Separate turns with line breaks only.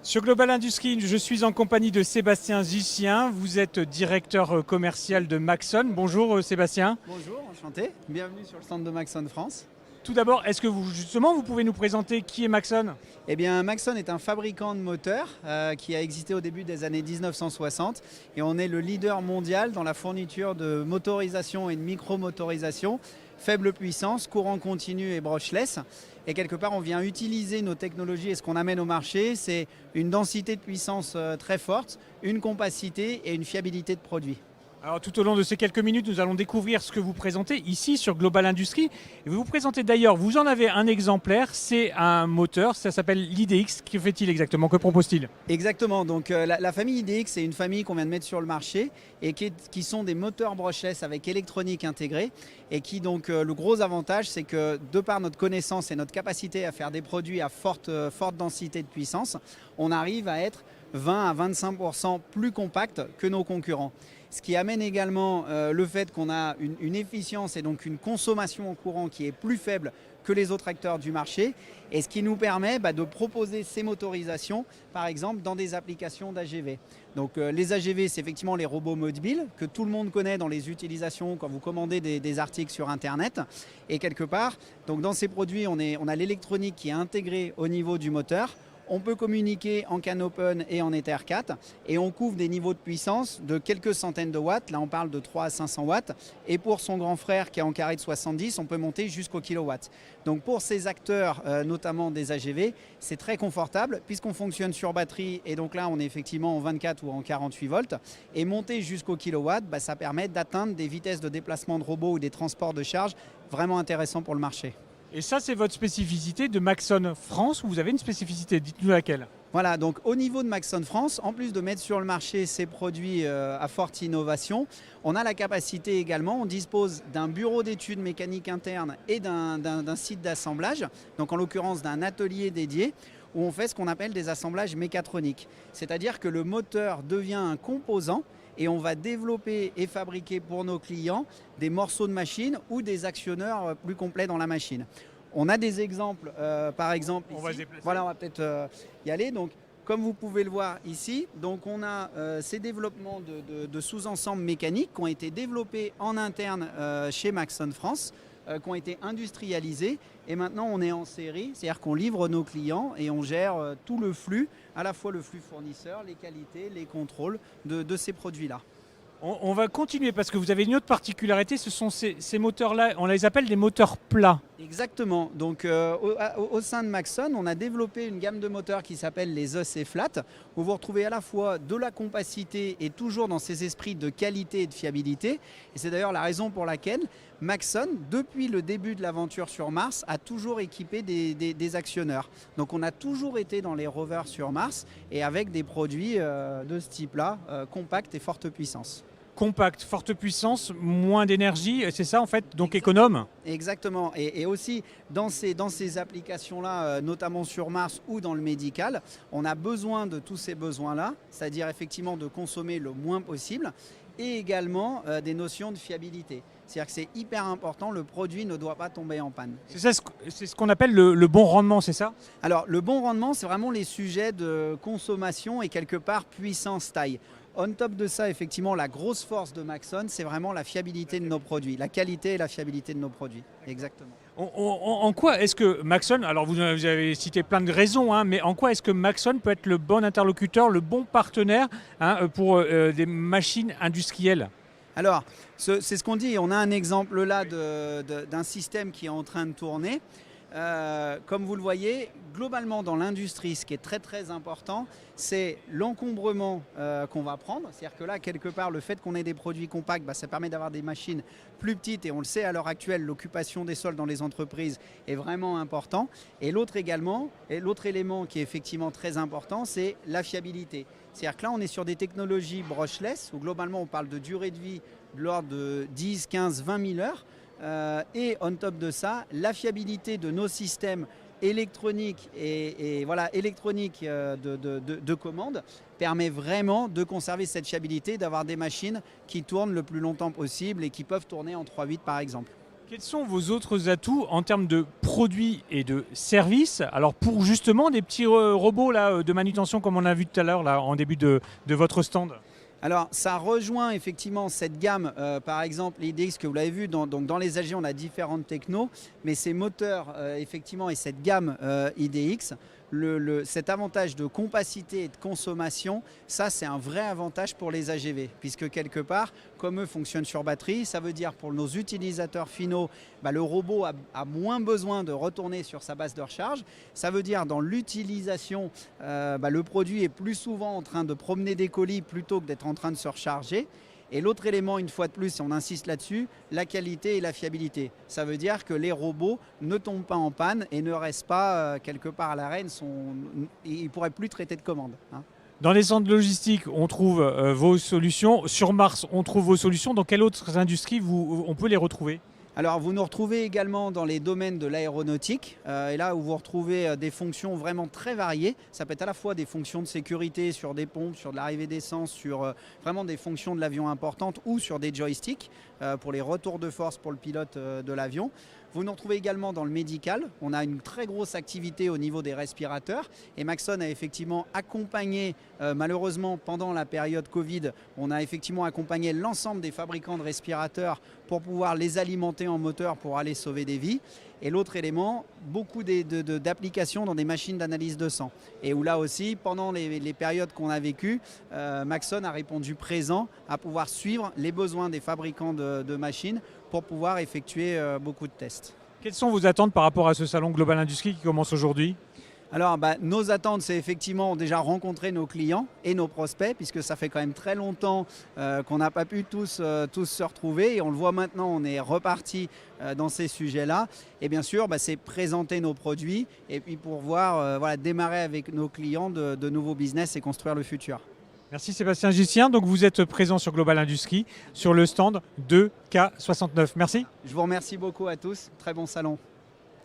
Sur Global Industries, je suis en compagnie de Sébastien Zicien. Vous êtes directeur commercial de Maxon. Bonjour Sébastien.
Bonjour, enchanté. Bienvenue sur le stand de Maxon France.
Tout d'abord, est-ce que vous pouvez nous présenter qui est Maxon?
Eh bien, Maxon est un fabricant de moteurs qui a existé au début des années 1960 et on est le leader mondial dans la fourniture de motorisation et de micro-motorisation, faible puissance, courant continu et brushless. Et quelque part, on vient utiliser nos technologies et ce qu'on amène au marché, c'est une densité de puissance très forte, une compacité et une fiabilité de produit.
Alors tout au long de ces quelques minutes, nous allons découvrir ce que vous présentez ici sur Global Industries. Et vous présentez d'ailleurs, vous en avez un exemplaire, c'est un moteur, ça s'appelle l'IDX. Que fait-il exactement? Que propose-t-il?
Exactement, donc la famille IDX, c'est une famille qu'on vient de mettre sur le marché et qui sont des moteurs brushless avec électronique intégrée et qui donc le gros avantage, c'est que de par notre connaissance et notre capacité à faire des produits à forte densité de puissance, on arrive à être 20 à 25% plus compact que nos concurrents. Ce qui amène également le fait qu'on a une efficience et donc une consommation en courant qui est plus faible que les autres acteurs du marché et ce qui nous permet de proposer ces motorisations par exemple dans des applications d'AGV. Donc les AGV, c'est effectivement les robots mobiles que tout le monde connaît dans les utilisations quand vous commandez des articles sur internet et quelque part donc dans ces produits on a l'électronique qui est intégrée au niveau du moteur. On peut communiquer en CAN open et en Ether 4 et on couvre des niveaux de puissance de quelques centaines de watts. Là, on parle de 3 à 500 watts. Et pour son grand frère qui est en carré de 70, on peut monter jusqu'au kilowatt. Donc pour ces acteurs, notamment des AGV, c'est très confortable puisqu'on fonctionne sur batterie. Et donc là, on est effectivement en 24 ou en 48 volts. Et monter jusqu'au kilowatt, ça permet d'atteindre des vitesses de déplacement de robots ou des transports de charge vraiment intéressants pour le marché.
Et ça, c'est votre spécificité de Maxon France, ou vous avez une spécificité? Dites-nous laquelle.
Voilà, donc au niveau de Maxon France, en plus de mettre sur le marché ces produits à forte innovation, on a la capacité également, on dispose d'un bureau d'études mécaniques internes et d'un site d'assemblage, donc en l'occurrence d'un atelier dédié, où on fait ce qu'on appelle des assemblages mécatroniques. C'est-à-dire que le moteur devient un composant et on va développer et fabriquer pour nos clients des morceaux de machine ou des actionneurs plus complets dans la machine. On a des exemples, par exemple
On va se
ici.
déplacer.
Voilà, on va peut-être y aller. Donc, comme vous pouvez le voir ici, donc on a ces développements de sous-ensembles mécaniques qui ont été développés en interne chez Maxon France, qui ont été industrialisés et maintenant on est en série, c'est-à-dire qu'on livre nos clients et on gère tout le flux, à la fois le flux fournisseur, les qualités, les contrôles de ces produits-là.
On va continuer parce que vous avez une autre particularité, ce sont ces moteurs-là, on les appelle des moteurs plats.
Exactement. Donc au sein de Maxon, on a développé une gamme de moteurs qui s'appelle les EC Flat, où vous retrouvez à la fois de la compacité et toujours dans ces esprits de qualité et de fiabilité. Et c'est d'ailleurs la raison pour laquelle Maxon, depuis le début de l'aventure sur Mars, a toujours équipé des actionneurs. Donc on a toujours été dans les rovers sur Mars et avec des produits de ce type-là, compacts et forte puissance.
Compact, forte puissance, moins d'énergie, c'est ça en fait, donc économe.
Exactement. Et aussi dans ces applications-là, notamment sur Mars ou dans le médical, on a besoin de tous ces besoins-là, c'est-à-dire effectivement de consommer le moins possible et également des notions de fiabilité. C'est-à-dire que c'est hyper important, le produit ne doit pas tomber en panne.
C'est ce qu'on appelle le bon rendement, c'est ça?
Alors le bon rendement, c'est vraiment les sujets de consommation et quelque part puissance-taille. On top de ça, effectivement, la grosse force de Maxon, c'est vraiment la fiabilité de nos produits, la qualité et la fiabilité de nos produits. Exactement.
En quoi est-ce que Maxon, alors vous avez cité plein de raisons, mais en quoi est-ce que Maxon peut être le bon interlocuteur, le bon partenaire pour des machines industrielles?
Alors, c'est ce qu'on dit. On a un exemple là d'un système qui est en train de tourner. Comme vous le voyez, globalement dans l'industrie, ce qui est très très important, c'est l'encombrement qu'on va prendre. C'est-à-dire que là, quelque part, le fait qu'on ait des produits compacts, ça permet d'avoir des machines plus petites. Et on le sait à l'heure actuelle, l'occupation des sols dans les entreprises est vraiment important. Et l'autre élément qui est effectivement très important, c'est la fiabilité. C'est-à-dire que là, on est sur des technologies brushless, où globalement, on parle de durée de vie de l'ordre de 10, 15, 20 000 heures. Et on top de ça, la fiabilité de nos systèmes électroniques électroniques de commande permet vraiment de conserver cette fiabilité, d'avoir des machines qui tournent le plus longtemps possible et qui peuvent tourner en 3.8 par exemple.
Quels sont vos autres atouts en termes de produits et de services? Alors pour justement des petits robots là, de manutention comme on a vu tout à l'heure là, en début de votre stand.
Alors, ça rejoint effectivement cette gamme, par exemple, l'IDX que vous l'avez vu, donc dans les AG, on a différentes technos, mais ces moteurs, effectivement, et cette gamme IDX, cet avantage de compacité et de consommation, ça c'est un vrai avantage pour les AGV, puisque quelque part, comme eux fonctionnent sur batterie, ça veut dire pour nos utilisateurs finaux, le robot a moins besoin de retourner sur sa base de recharge. Ça veut dire dans l'utilisation, le produit est plus souvent en train de promener des colis plutôt que d'être en train de se recharger. Et l'autre élément, une fois de plus, et on insiste là-dessus, la qualité et la fiabilité. Ça veut dire que les robots ne tombent pas en panne et ne restent pas quelque part à l'arrêt, ils ne pourraient plus traiter de commandes.
Dans les centres logistiques, on trouve vos solutions. Sur Mars, on trouve vos solutions. Dans quelles autres industries on peut les retrouver?
Alors vous nous retrouvez également dans les domaines de l'aéronautique et là où vous retrouvez des fonctions vraiment très variées. Ça peut être à la fois des fonctions de sécurité sur des pompes, sur de l'arrivée d'essence, sur vraiment des fonctions de l'avion importantes ou sur des joysticks pour les retours de force pour le pilote de l'avion. Vous nous retrouvez également dans le médical. On a une très grosse activité au niveau des respirateurs et Maxon a effectivement accompagné, malheureusement pendant la période Covid, on a effectivement accompagné l'ensemble des fabricants de respirateurs pour pouvoir les alimenter en moteur pour aller sauver des vies. Et l'autre élément, beaucoup d'applications dans des machines d'analyse de sang. Et où là aussi, pendant les périodes qu'on a vécues, Maxon a répondu présent à pouvoir suivre les besoins des fabricants de machines pour pouvoir effectuer beaucoup de tests.
Quelles sont vos attentes par rapport à ce salon Global Industries qui commence aujourd'hui?
Alors, nos attentes, c'est effectivement déjà rencontrer nos clients et nos prospects, puisque ça fait quand même très longtemps qu'on n'a pas pu tous se retrouver. Et on le voit maintenant, on est reparti dans ces sujets-là. Et bien sûr, c'est présenter nos produits et puis pouvoir démarrer avec nos clients de nouveaux business et construire le futur.
Merci Sébastien Gissien. Donc vous êtes présent sur Global Industries sur le stand 2K69. Merci.
Je vous remercie beaucoup à tous. Très bon salon.